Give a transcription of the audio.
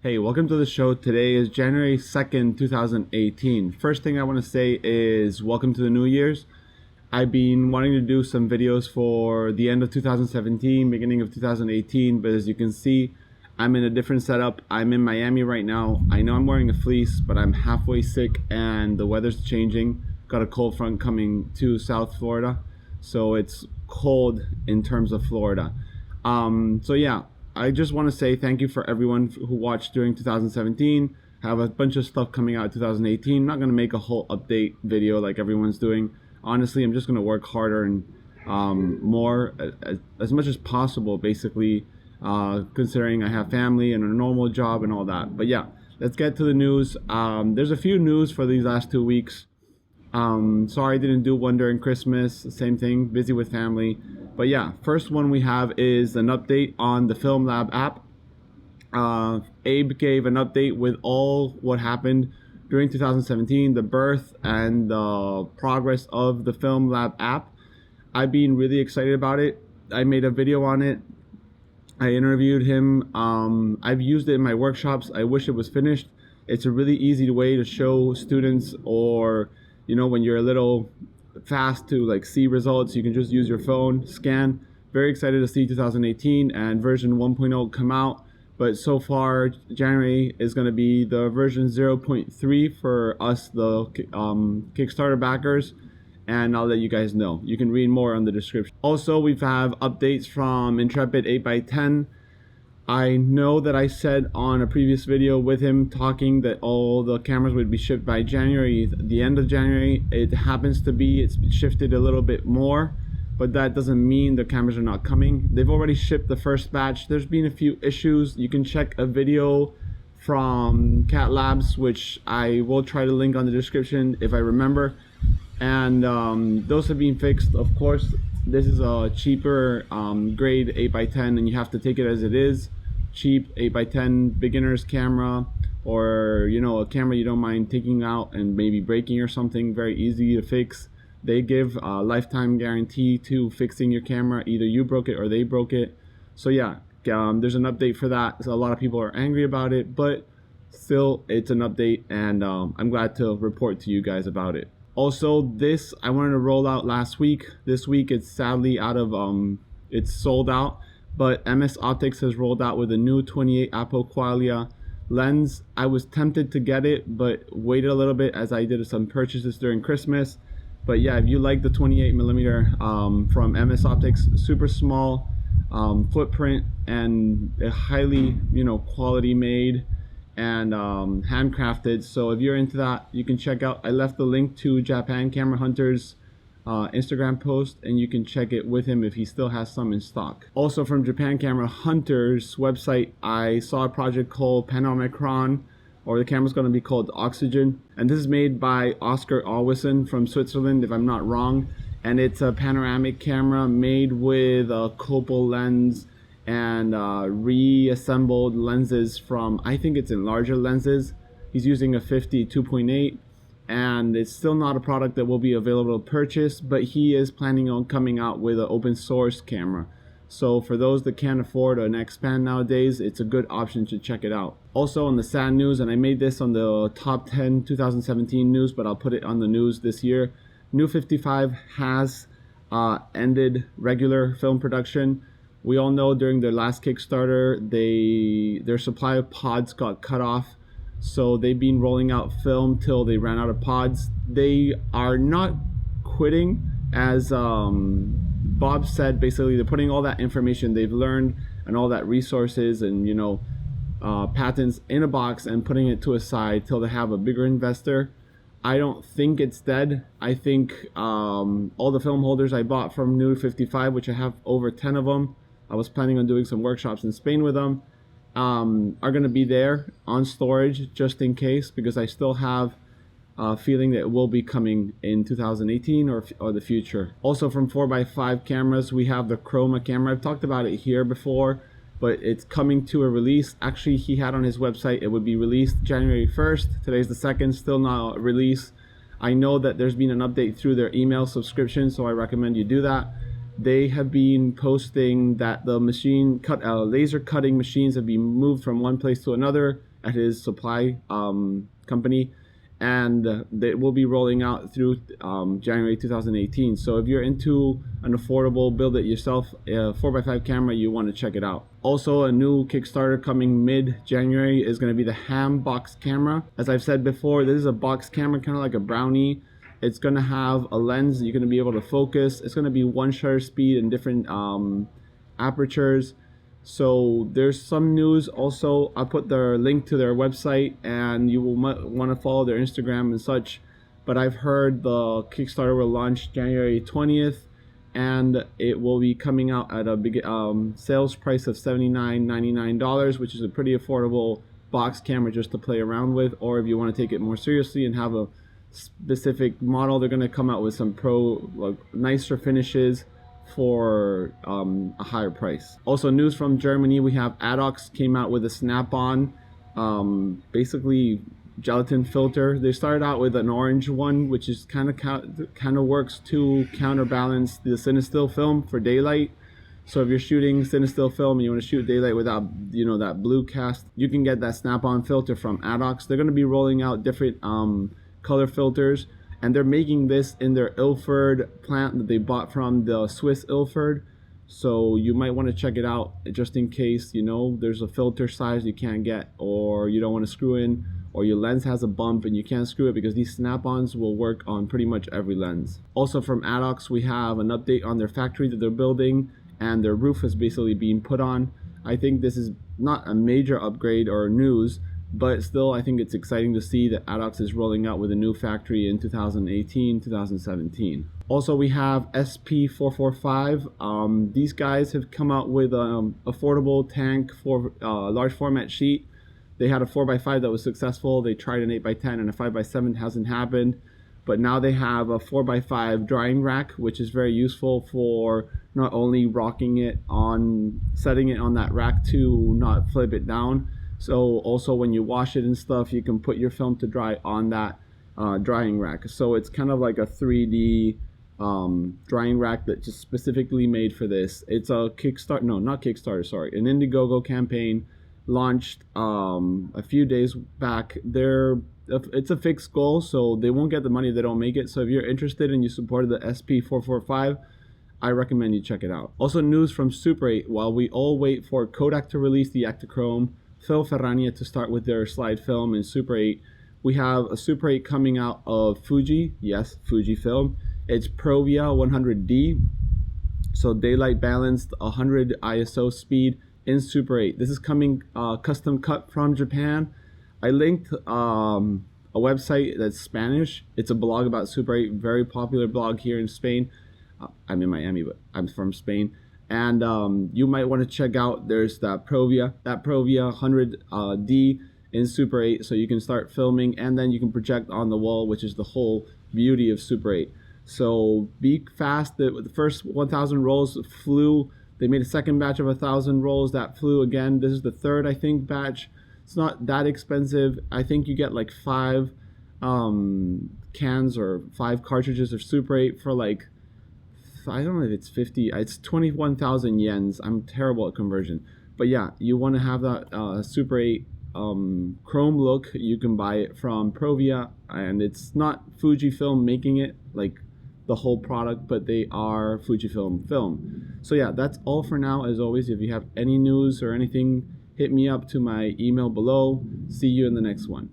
Hey, welcome to the show. Today is January 2nd, 2018. First thing I want to say is welcome to the New Year's. I've been wanting to do some videos for the end of 2017, beginning of 2018, but as you can see, I'm in a different setup. I'm in Miami right now. I know I'm wearing a fleece, but I'm halfway sick and the weather's changing. Got a cold front coming to South Florida, so it's cold in terms of Florida. So yeah. I just want to say thank you for everyone who watched during 2017. I have a bunch of stuff coming out in 2018. I'm not going to make a whole update video like everyone's doing. Honestly, I'm just going to work harder and more as much as possible, basically, considering I have family and a normal job and all that. But yeah, let's get to the news. There's a few news for these last 2 weeks. Sorry I didn't do one during Christmas. Same thing, busy with family. But yeah, first one we have is an update on the Film Lab app. Abe gave an update with all what happened during 2017, the birth and the progress of the Film Lab app. I've been really excited about it. I made a video on it. I interviewed him. I've used it in my workshops. I wish it was finished. It's a really easy way to show students, or when you're a little fast to see results, you can just use your phone, scan. Very excited to see 2018 and version 1.0 come out, but so far January is going to be the version 0.3 for us, the Kickstarter backers, and I'll let you guys know. You can read more on the description. Also, we have updates from Intrepid 8x10. I know that I said on a previous video with him talking that all the cameras would be shipped by January, the end of January. It happens to be, it's shifted a little bit more, but that doesn't mean the cameras are not coming. They've already shipped the first batch. There's been a few issues. You can check a video from Catlabs, which I will try to link on the description if I remember. And those have been fixed. Of course, this is a cheaper grade 8x10 and you have to take it as it is. Cheap 8x10 beginner's camera, or a camera you don't mind taking out and maybe breaking or something. Very easy to fix. They give a lifetime guarantee to fixing your camera. Either you broke it or they broke it. So yeah, there's an update for that. So a lot of people are angry about it, but still it's an update, and I'm glad to report to you guys about it. Also, this I wanted to roll out last week. This week it's sadly out of it's sold out, but MS Optics has rolled out with a new 28 Apoqualia lens. I was tempted to get it, but waited a little bit as I did some purchases during Christmas. But yeah, if you like the 28mm from MS Optics, super small footprint and a highly quality made and handcrafted. So if you're into that, you can check out, I left the link to Japan Camera Hunter's Instagram post, and you can check it with him if he still has some in stock. Also from Japan Camera Hunter's website, I saw a project called Omicron, or the camera's going to be called Oxygen, and this is made by Oscar Oweson from Switzerland, if I'm not wrong. And it's a panoramic camera made with a Copal lens and reassembled lenses from, I think it's in larger lenses. He's using a 50 2.8, and it's still not a product that will be available to purchase, but he is planning on coming out with an open source camera. So for those that can't afford an Xpan nowadays, it's a good option to check it out. Also on the sad news, and I made this on the top 10 2017 news, but I'll put it on the news this year. New 55 has ended regular film production. We all know during their last Kickstarter, their supply of pods got cut off. So they've been rolling out film till they ran out of pods. They are not quitting, as Bob said. Basically, they're putting all that information they've learned and all that resources and patents in a box and putting it to a side till they have a bigger investor. I don't think it's dead. I think all the film holders I bought from New 55, which I have over 10 of them, I was planning on doing some workshops in Spain with them, are going to be there on storage just in case, because I still have a feeling that it will be coming in 2018 or the future. Also from 4x5 cameras, we have the Chroma camera. I've talked about it here before, but it's coming to a release. Actually, he had on his website it would be released January 1st. Today's the 2nd, still not a release. I know that there's been an update through their email subscription, so I recommend you do that. they have been posting that the laser cutting machines have been moved from one place to another at his supply company, and they will be rolling out through January 2018. So if you're into an affordable build it yourself 4x5 camera, you want to check it out. Also, a new Kickstarter coming mid-January is going to be the Hamm Box Camera. As I've said before, this is a box camera, kind of like a brownie. It's going to have a lens that you're going to be able to focus. It's going to be one shutter speed and different apertures. So there's some news. Also, I'll put their link to their website, and you will want to follow their Instagram and such. But I've heard the Kickstarter will launch January 20th, and it will be coming out at a big sales price of $79.99, which is a pretty affordable box camera just to play around with. Or if you want to take it more seriously and have a specific model, they're going to come out with some nicer finishes for a higher price. Also, news from Germany, we have Adox came out with a Snap On basically gelatin filter. They started out with an orange one, which is kind of works to counterbalance the cinestill film for daylight. So if you're shooting cinestill film and you want to shoot daylight without, you know, that blue cast, you can get that Snap-on filter from Adox. They're going to be rolling out different color filters, and they're making this in their Ilford plant that they bought from the Swiss Ilford. So you might want to check it out just in case, you know, there's a filter size you can't get, or you don't want to screw in, or your lens has a bump and you can't screw it, because these Snap-ons will work on pretty much every lens. Also from Adox, we have an update on their factory that they're building, and their roof is basically being put on. I think this is not a major upgrade or news, but still I think it's exciting to see that Adox is rolling out with a new factory in 2018, 2017. Also, we have SP445. These guys have come out with an affordable tank for large format sheet. They had a 4x5 that was successful. They tried an 8x10 and a 5x7, hasn't happened. But now they have a 4x5 drying rack, which is very useful for not only rocking it on, setting it on that rack to not flip it down. So also when you wash it and stuff, you can put your film to dry on that drying rack. So it's kind of like a 3D drying rack that's just specifically made for this. It's a Kickstarter, no, not Kickstarter, sorry, an Indiegogo campaign launched a few days back. It's a fixed goal, so they won't get the money if they don't make it. So if you're interested and you supported the SP445, I recommend you check it out. Also, news from Super 8. While we all wait for Kodak to release the Ektachrome, Phil Ferragnia to start with their slide film in Super 8, we have a Super 8 coming out of Fuji. Yes, Fujifilm. It's Provia 100D. So daylight balanced 100 ISO speed in Super 8. This is coming custom cut from Japan. I linked a website that's Spanish. It's a blog about Super 8, very popular blog here in Spain. I'm in Miami, but I'm from Spain. And you might want to check out, there's that Provia 100D in Super 8, so you can start filming and then you can project on the wall, which is the whole beauty of Super 8. So be fast. The first 1,000 rolls flew. They made a second batch of 1,000 rolls that flew again. This is the third, I think, batch. It's not that expensive. I think you get like 5 cans or 5 cartridges of Super 8 for like, I don't know if it's 50, it's 21,000 yens. I'm terrible at conversion. But yeah, you want to have that Super 8 chrome look. You can buy it from Provia, and it's not Fujifilm making it, like the whole product, but they are Fujifilm film. So yeah, that's all for now. As always, if you have any news or anything, hit me up to my email below. See you in the next one.